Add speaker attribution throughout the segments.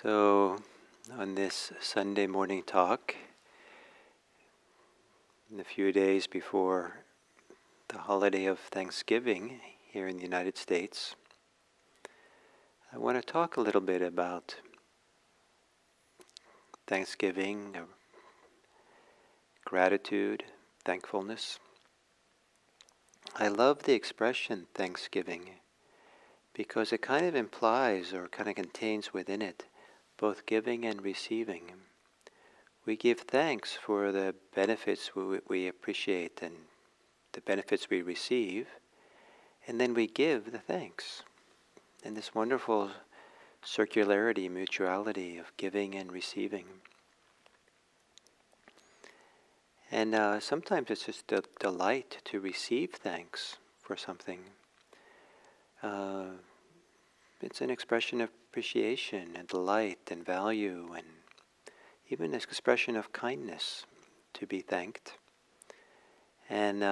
Speaker 1: So, on this Sunday morning talk, in a few days before the holiday of Thanksgiving here in the United States, I want to talk a little bit about Thanksgiving, gratitude, thankfulness. I love the expression Thanksgiving because it kind of implies or kind of contains within it both giving and receiving. We give thanks for the benefits we appreciate and the benefits we receive, and then we give the thanks. And this wonderful circularity, mutuality of giving and receiving. And sometimes it's just a delight to receive thanks for something. It's an expression of appreciation and delight and value, and even an expression of kindness to be thanked. And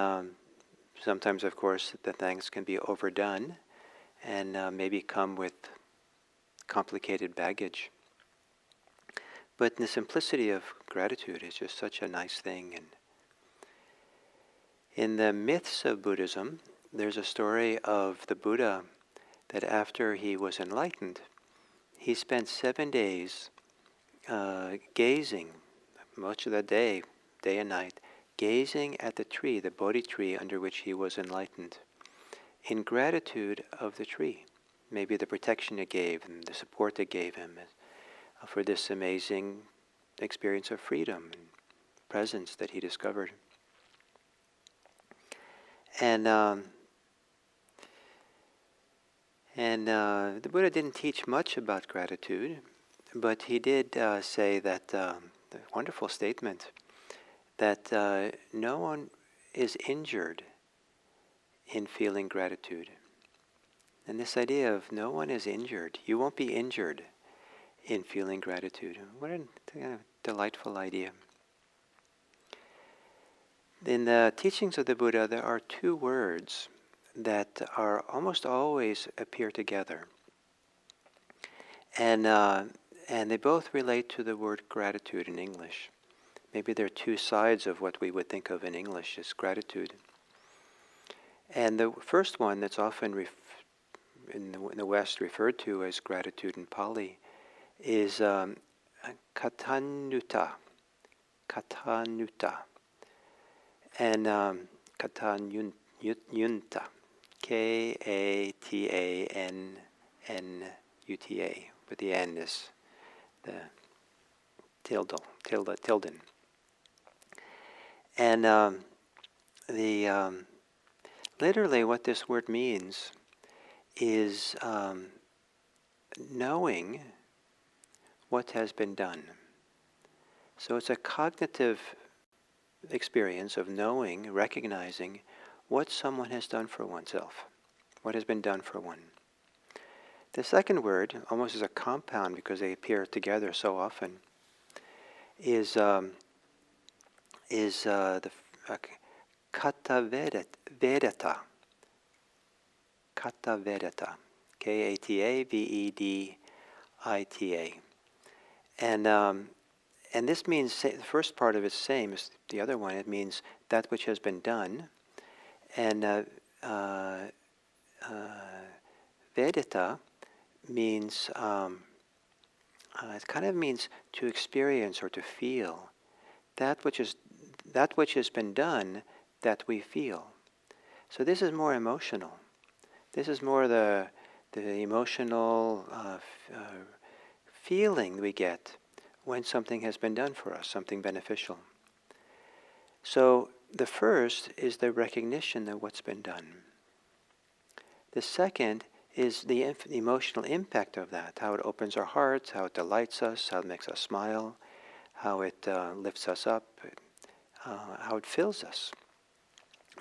Speaker 1: sometimes, of course, the thanks can be overdone and maybe come with complicated baggage. But the simplicity of gratitude is just such a nice thing. And in the myths of Buddhism, there's a story of the Buddha that after he was enlightened, he spent 7 days gazing, much of the day and night, gazing at the tree, the Bodhi tree under which he was enlightened, in gratitude of the tree. Maybe the protection it gave him, the support it gave him for this amazing experience of freedom and presence that he discovered. And the Buddha didn't teach much about gratitude, but he did say that, the wonderful statement, that no one is injured in feeling gratitude. And this idea of no one is injured, you won't be injured in feeling gratitude. What a delightful idea. In the teachings of the Buddha, there are two words that are almost always appear together. And they both relate to the word gratitude in English. Maybe there are two sides of what we would think of in English as gratitude. And the first one that's often in the West referred to as gratitude in Pali is katanuta. Katanuta. And katanyunta. K-A-T-A-N-N-U-T-A. But the N is the tilden. And literally what this word means is knowing what has been done. So it's a cognitive experience of knowing, recognizing what someone has done for oneself, what has been done for one. The second word, almost as a compound because they appear together so often, is the kata vedata. Kata vedata. K-A-T-A-V-E-D-I-T-A. And this means, the first part of it's same as the other one. It means that which has been done. And vedata means, it kind of means to experience or to feel. That which has been done, that we feel. So this is more emotional. This is more the emotional feeling we get when something has been done for us, something beneficial. So the first is the recognition of what's been done. The second is the emotional impact of that, how it opens our hearts, how it delights us, how it makes us smile, how it lifts us up, how it fills us,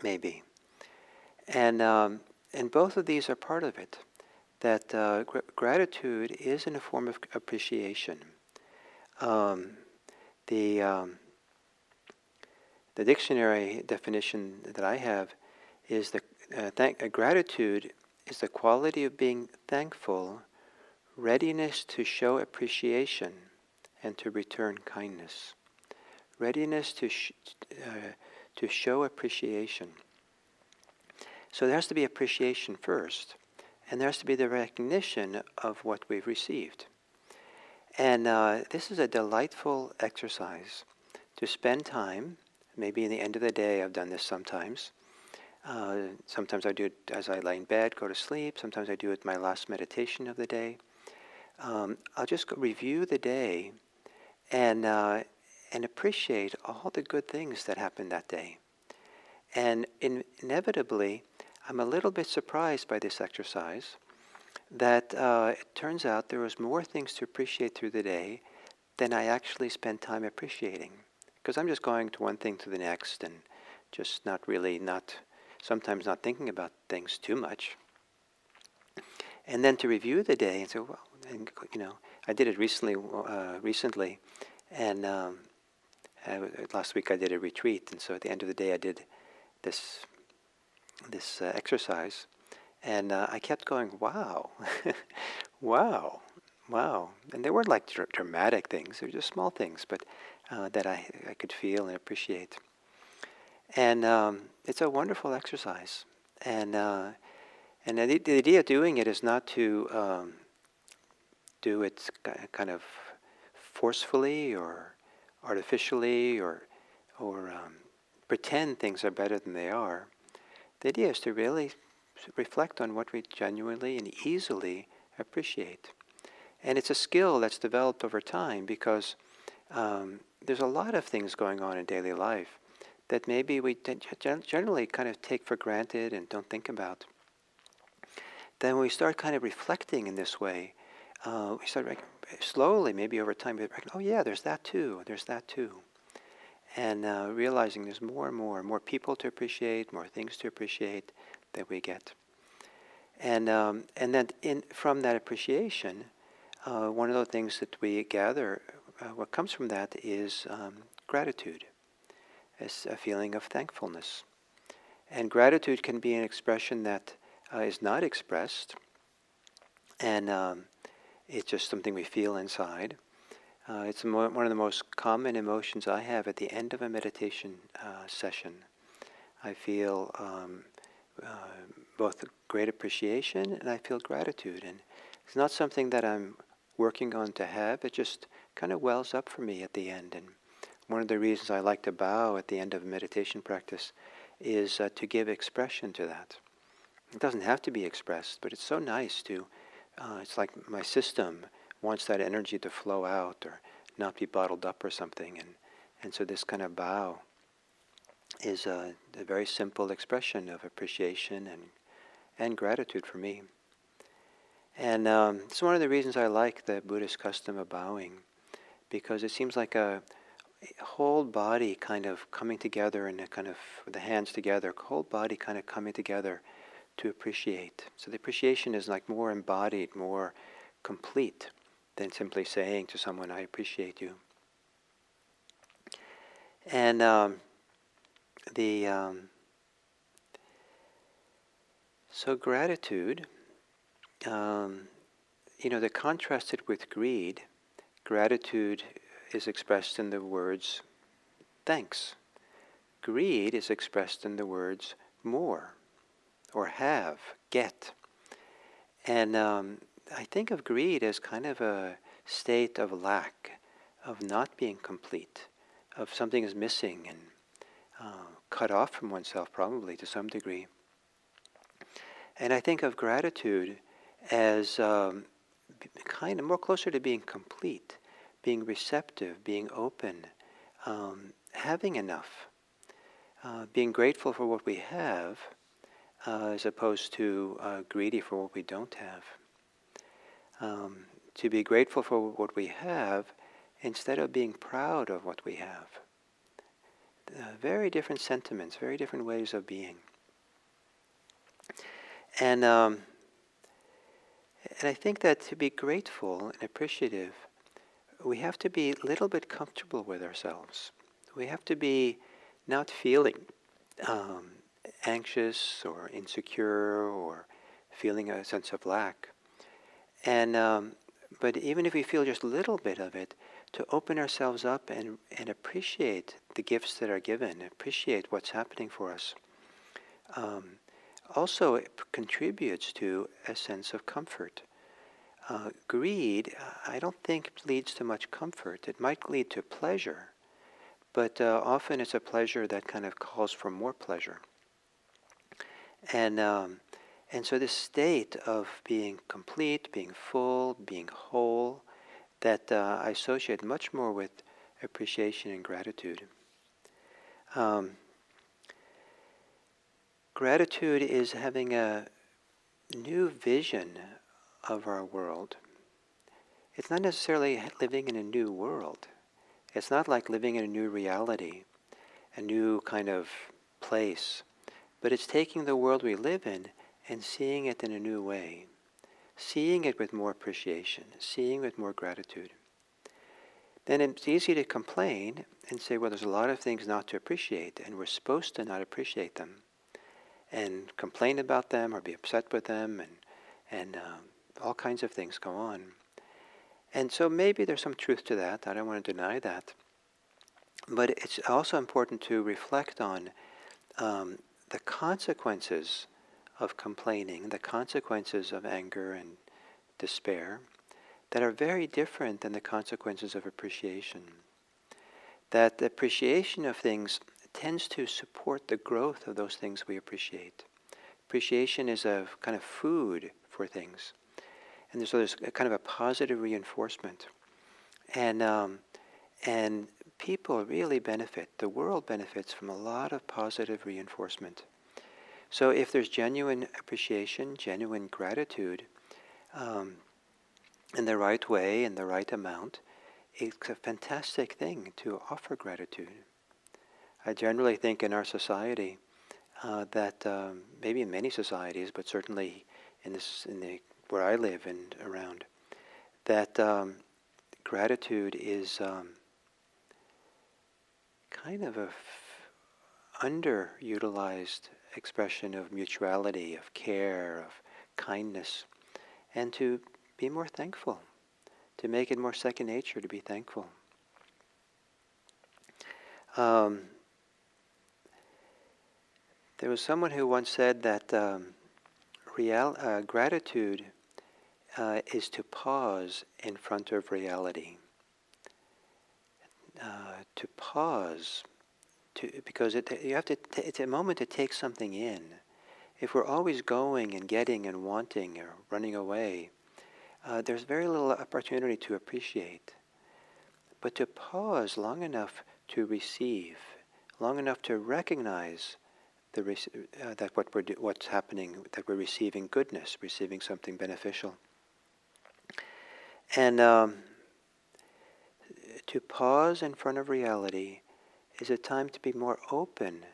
Speaker 1: maybe. And both of these are part of it, that gratitude is in a form of appreciation. The dictionary definition that I have is gratitude is the quality of being thankful readiness to show appreciation and to return kindness. Readiness to show appreciation. So there has to be appreciation first, and there has to be the recognition of what we've received. And this is a delightful exercise to spend time, maybe in the end of the day. I've done this sometimes. Sometimes I do it as I lay in bed, go to sleep. Sometimes I do it my last meditation of the day. I'll just review the day and appreciate all the good things that happened that day. And inevitably, I'm a little bit surprised by this exercise that it turns out there was more things to appreciate through the day than I actually spent time appreciating. Because I'm just going to one thing to the next and just sometimes not thinking about things too much. And then to review the day and say, well, and, I did it recently, and last week I did a retreat, and so at the end of the day I did this exercise, and I kept going, wow, wow, wow. And they weren't like dramatic things, they were just small things, but that I could feel and appreciate. And it's a wonderful exercise. And the idea of doing it is not to do it kind of forcefully or artificially or pretend things are better than they are. The idea is to really reflect on what we genuinely and easily appreciate. And it's a skill that's developed over time because there's a lot of things going on in daily life that maybe we generally kind of take for granted and don't think about. Then when we start kind of reflecting in this way, we start slowly, maybe over time, we reckon, oh yeah, there's that too, and realizing there's more and more people to appreciate, more things to appreciate that we get. And then from that appreciation, one of the things that we gather, what comes from that is gratitude, as a feeling of thankfulness. And gratitude can be an expression that is not expressed, and it's just something we feel inside. It's one of the most common emotions I have at the end of a meditation session. I feel both great appreciation and I feel gratitude. And it's not something that I'm working on to have. It just kind of wells up for me at the end. And one of the reasons I like to bow at the end of a meditation practice is to give expression to that. It doesn't have to be expressed, but it's so nice to, it's like my system wants that energy to flow out or not be bottled up or something. And so this kind of bow is a very simple expression of appreciation and gratitude for me. And it's one of the reasons I like the Buddhist custom of bowing, because it seems like a whole body kind of coming together and kind of the hands together, whole body kind of coming together to appreciate. So the appreciation is like more embodied, more complete than simply saying to someone, I appreciate you. And so gratitude, to contrast it with greed, gratitude is expressed in the words thanks. Greed is expressed in the words more, or have, get. And I think of greed as kind of a state of lack, of not being complete, of something is missing and cut off from oneself probably to some degree. And I think of gratitude as kind of more closer to being complete, being receptive, being open, having enough, being grateful for what we have, as opposed to greedy for what we don't have. To be grateful for what we have instead of being proud of what we have. Very different sentiments, very different ways of being. And I think that to be grateful and appreciative, we have to be a little bit comfortable with ourselves. We have to be not feeling anxious or insecure or feeling a sense of lack. And but even if we feel just a little bit of it, to open ourselves up and appreciate the gifts that are given, appreciate what's happening for us. Also, it contributes to a sense of comfort. Greed, I don't think leads to much comfort. It might lead to pleasure, but often it's a pleasure that kind of calls for more pleasure. And so this state of being complete, being full, being whole, that I associate much more with appreciation and gratitude. Gratitude is having a new vision of our world. It's not necessarily living in a new world. It's not like living in a new reality, a new kind of place, but it's taking the world we live in and seeing it in a new way, seeing it with more appreciation, seeing it with more gratitude. Then it's easy to complain and say, well, there's a lot of things not to appreciate, and we're supposed to not appreciate them, and complain about them or be upset with them, and all kinds of things go on. And so maybe there's some truth to that. I don't want to deny that. But it's also important to reflect on the consequences of complaining, the consequences of anger and despair, that are very different than the consequences of appreciation. That the appreciation of things tends to support the growth of those things we appreciate. Appreciation is a kind of food for things. And so there's a kind of a positive reinforcement. And people really benefit, the world benefits from a lot of positive reinforcement. So if there's genuine appreciation, genuine gratitude, in the right way, in the right amount, it's a fantastic thing to offer gratitude. I generally think in our society that maybe in many societies, but certainly where I live and around, that gratitude is kind of a underutilized expression of mutuality, of care, of kindness, and to be more thankful, to make it more second nature to be thankful. There was someone who once said that gratitude is to pause in front of reality. To pause, because it's a moment to take something in. If we're always going and getting and wanting or running away, there's very little opportunity to appreciate. But to pause long enough to receive, long enough to recognize that what's happening, that we're receiving goodness, receiving something beneficial. And to pause in front of reality is a time to be more open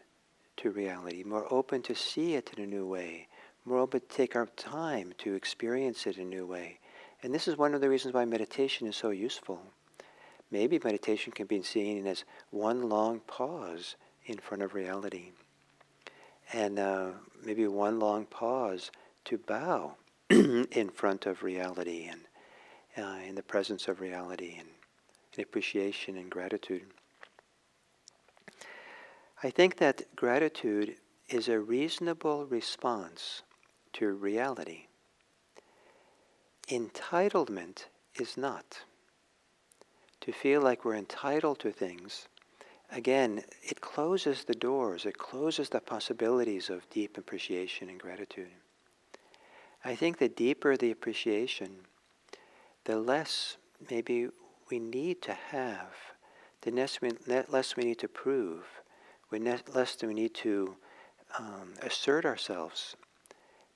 Speaker 1: to reality, more open to see it in a new way, more open to take our time to experience it in a new way. And this is one of the reasons why meditation is so useful. Maybe meditation can be seen as one long pause in front of reality. And maybe one long pause to bow in front of reality and in the presence of reality and in appreciation and gratitude. I think that gratitude is a reasonable response to reality. Entitlement is not. To feel like we're entitled to things, again, it closes the doors, it closes the possibilities of deep appreciation and gratitude. I think the deeper the appreciation, the less maybe we need to have, the less we need to prove, less we need to assert ourselves,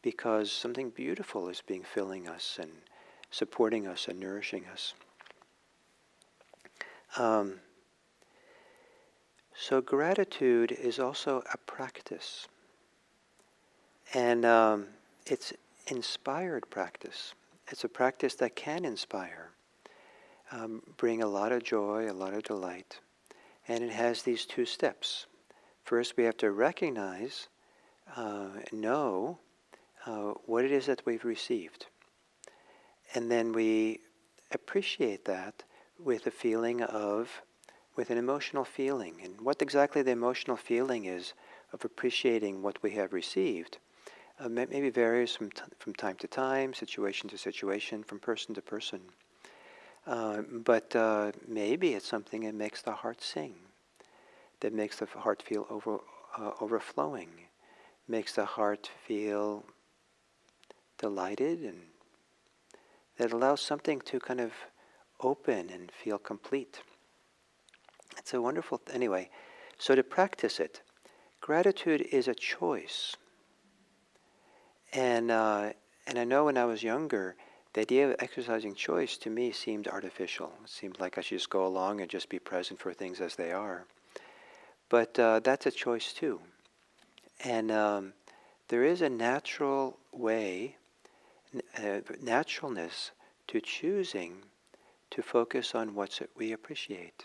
Speaker 1: because something beautiful is filling us and supporting us and nourishing us. So gratitude is also a practice, and it's inspired practice. It's a practice that can inspire, bring a lot of joy, a lot of delight, and it has these two steps. First, we have to recognize, know what it is that we've received, and then we appreciate that with with an emotional feeling. And what exactly the emotional feeling is of appreciating what we have received maybe varies from time to time, situation to situation, from person to person. But maybe it's something that makes the heart sing, that makes the heart feel overflowing, makes the heart feel delighted, and that allows something to kind of open and feel complete. It's a wonderful, anyway. So to practice it, gratitude is a choice. And I know when I was younger, the idea of exercising choice to me seemed artificial. It seemed like I should just go along and just be present for things as they are. But that's a choice too. And there is a natural way, naturalness to choosing to focus on what we appreciate.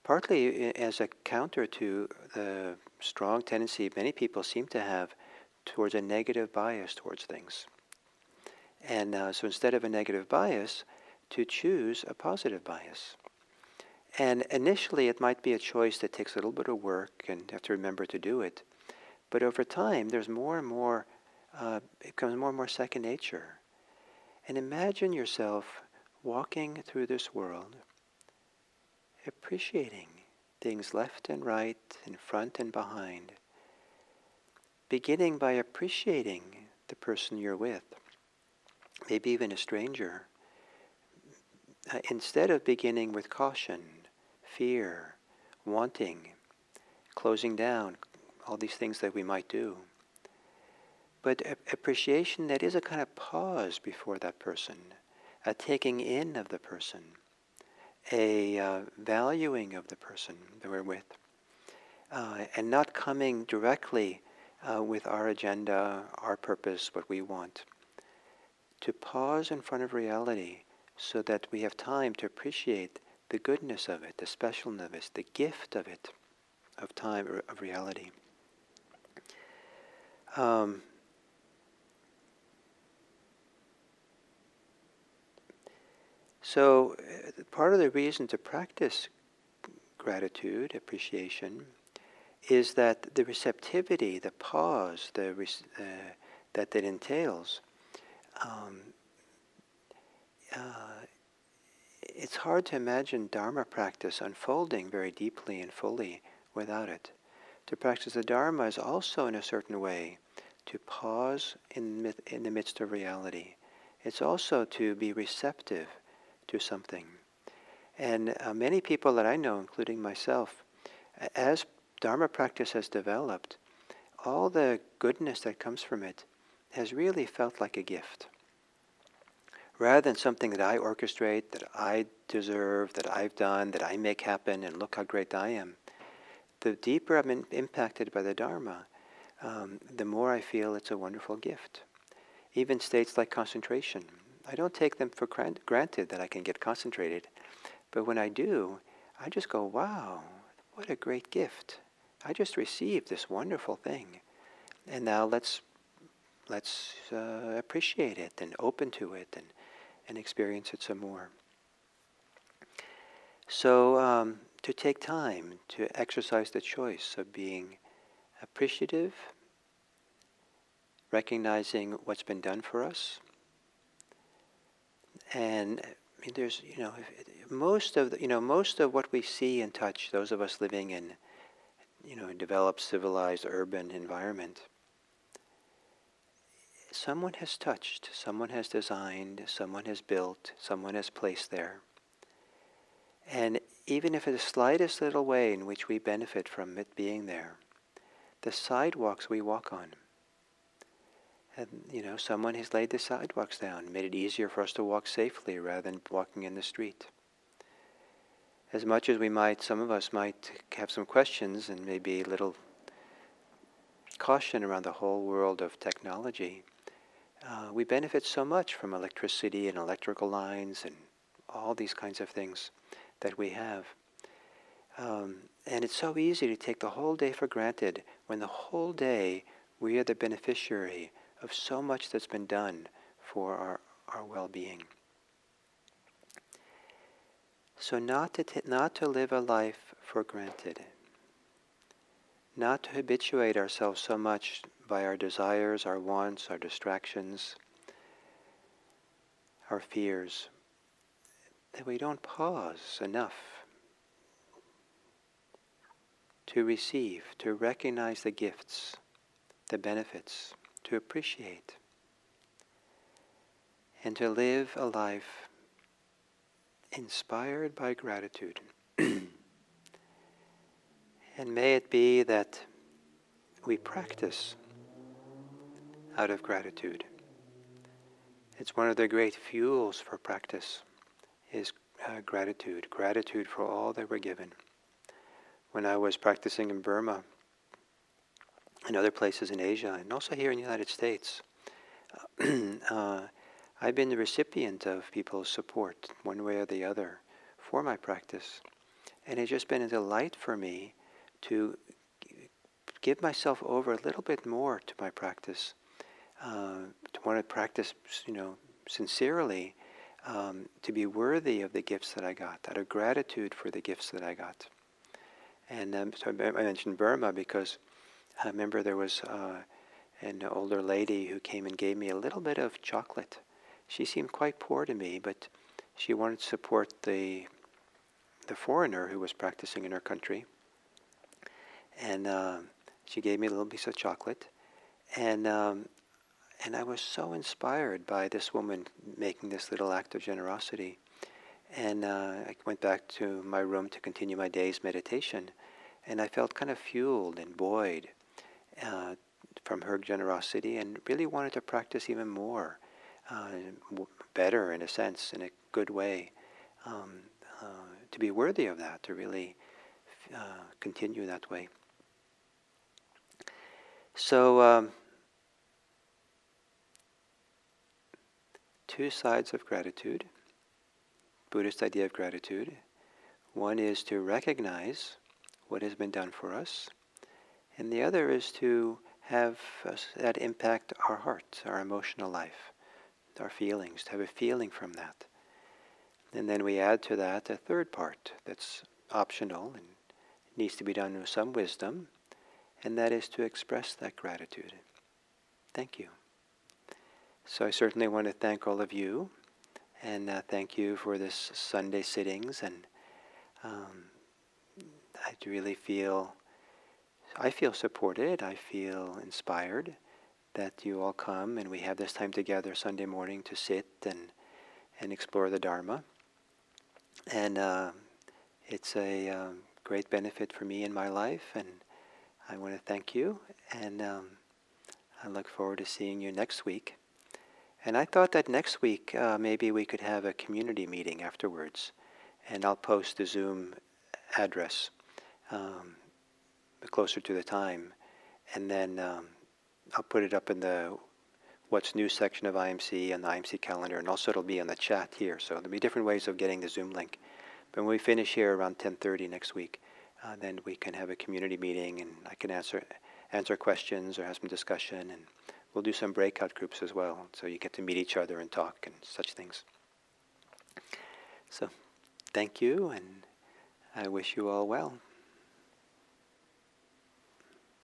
Speaker 1: Partly as a counter to the strong tendency many people seem to have towards a negative bias towards things. And so instead of a negative bias, to choose a positive bias. And initially it might be a choice that takes a little bit of work and you have to remember to do it. But over time, there's more and more, it becomes more and more second nature. And imagine yourself walking through this world, appreciating things left and right, in front and behind, beginning by appreciating the person you're with, maybe even a stranger, instead of beginning with caution, fear, wanting, closing down, all these things that we might do. But appreciation that is a kind of pause before that person, a taking in of the person, a valuing of the person that we're with, and not coming directly with our agenda, our purpose, what we want. To pause in front of reality so that we have time to appreciate the goodness of it, the specialness of it, the gift of it, of time, or of reality. So part of the reason to practice gratitude, appreciation, is that the receptivity, the pause, that entails, it's hard to imagine Dharma practice unfolding very deeply and fully without it. To practice the Dharma is also, in a certain way, to pause in the midst of reality. It's also to be receptive to something. And many people that I know, including myself, as Dharma practice has developed, all the goodness that comes from it has really felt like a gift. Rather than something that I orchestrate, that I deserve, that I've done, that I make happen, and look how great I am, the deeper I'm impacted by the Dharma, the more I feel it's a wonderful gift. Even states like concentration. I don't take them for granted that I can get concentrated, but when I do, I just go, wow, what a great gift. I just received this wonderful thing. And now let's appreciate it and open to it and experience it some more. So to take time to exercise the choice of being appreciative, recognizing what's been done for us, and I mean, there's most of what we see and touch, those of us living in developed, civilized, urban environment, someone has touched, someone has designed, someone has built, someone has placed there. And even if it's the slightest little way in which we benefit from it being there, the sidewalks we walk on, and someone has laid the sidewalks down, made it easier for us to walk safely rather than walking in the street. As much as some of us might have some questions and maybe a little caution around the whole world of technology, we benefit so much from electricity and electrical lines and all these kinds of things that we have. And it's so easy to take the whole day for granted when the whole day we are the beneficiary of so much that's been done for our well-being. So not to live a life for granted, not to habituate ourselves so much by our desires, our wants, our distractions, our fears, that we don't pause enough to receive, to recognize the gifts, the benefits, to appreciate, and to live a life inspired by gratitude. And may it be that we practice out of gratitude. It's one of the great fuels for practice, is gratitude. Gratitude for all that we're given. When I was practicing in Burma, and other places in Asia, and also here in the United States, I've been the recipient of people's support, one way or the other, for my practice. And it's just been a delight for me to give myself over a little bit more to my practice, to want to practice, sincerely, to be worthy of the gifts that I got, out of gratitude for the gifts that I got. And so I mentioned Burma because I remember there was an older lady who came and gave me a little bit of chocolate. She seemed quite poor to me, but she wanted to support the foreigner who was practicing in her country. And she gave me a little piece of chocolate. And I was so inspired by this woman making this little act of generosity. And I went back to my room to continue my day's meditation. And I felt kind of fueled and buoyed from her generosity, and really wanted to practice even more, better in a sense, in a good way, to be worthy of that, to really continue that way. So, two sides of gratitude, Buddhist idea of gratitude. One is to recognize what has been done for us, and the other is to have that impact our heart, our emotional life, our feelings, to have a feeling from that. And then we add to that a third part that's optional and needs to be done with some wisdom, and that is to express that gratitude. Thank you. So I certainly want to thank all of you, and thank you for this Sunday sittings, and I really feel supported, I feel inspired that you all come and we have this time together Sunday morning to sit and explore the Dharma. And it's a great benefit for me in my life, and I want to thank you, and I look forward to seeing you next week. And I thought that next week maybe we could have a community meeting afterwards, and I'll post the Zoom address closer to the time, and then I'll put it up in the What's New section of IMC and the IMC calendar, and also it'll be on the chat here, so there'll be different ways of getting the Zoom link. But when we finish here around 10:30 next week, then we can have a community meeting, and I can answer questions or have some discussion, and we'll do some breakout groups as well, so you get to meet each other and talk and such things. So thank you, and I wish you all well.